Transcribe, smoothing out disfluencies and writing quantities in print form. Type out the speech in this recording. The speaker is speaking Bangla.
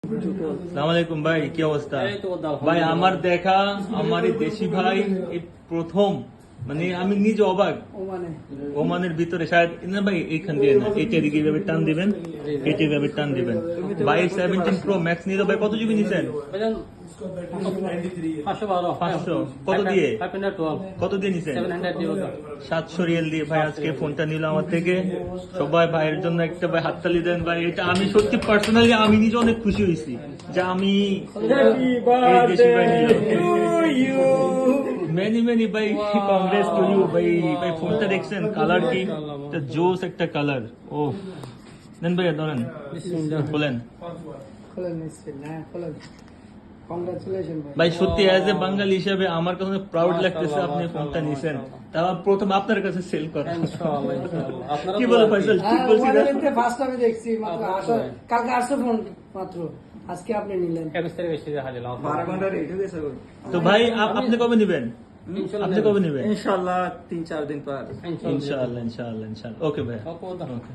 আসসালামু আলাইকুম ভাই, কি অবস্থা? ভাই আমার দেখা আমার এই দেশি ভাই এই প্রথম, মানে আমি নিজে অবাক। ওমানের ভিতরে শায়দ না ভাই, এইখান দিয়ে না, এইটা দিকে এইভাবে টান দিবেন, এইটা এইভাবে টান দিবেন। ভাই 17 প্রো ম্যাক্স নিয়ে ভাই কত জিবি নিছেন? 500 কত দিয়ে? কত দিয়ে নিছেন? 700 রিয়াল দিয়ে ভাই আজকে ফোনটা নিল আমার থেকে। সবাই ভাইয়ের জন্য একটা ভাই হাততালি দেন ভাই। এটা আমি সত্যি পার্সোনালি আমি নিজে অনেক খুশি হয়েছি যে আমি এই দেশি ভাই নিলাম। মেনি মেনি ভাই, কংগ্রেস টু ইউ ভাই। ভাই ফোনটা দেখছেন, কালার কি জোস একটা কালার। ও দেন ভাই, ধরেন বলেন ভাই। সত্যি অ্যাজ এ বাঙালি হিসেবে আমার কাছে প্রাউড লাগতেছে আপনি ফোনটা নিছেন, তা প্রথম আপনার কাছে সেল করেন। কি বলে ফয়সাল, ঠিক বলছি না? ফার্স্ট আমি দেখছি মাত্র কালকে আসছে ফোন মাত্র, আজকে আপনি নিলেন। 12 ঘন্টা রেট হয়ে গেছে। তো ভাই আপনি কবে নিবেন? আপনি কবে নিবেন? ইনশাআল্লাহ 3-4 দিন পর। ইনশাআল্লাহ ইনশাআল্লাহ ইনশাআল্লাহ। ওকে ভাই, ওকে।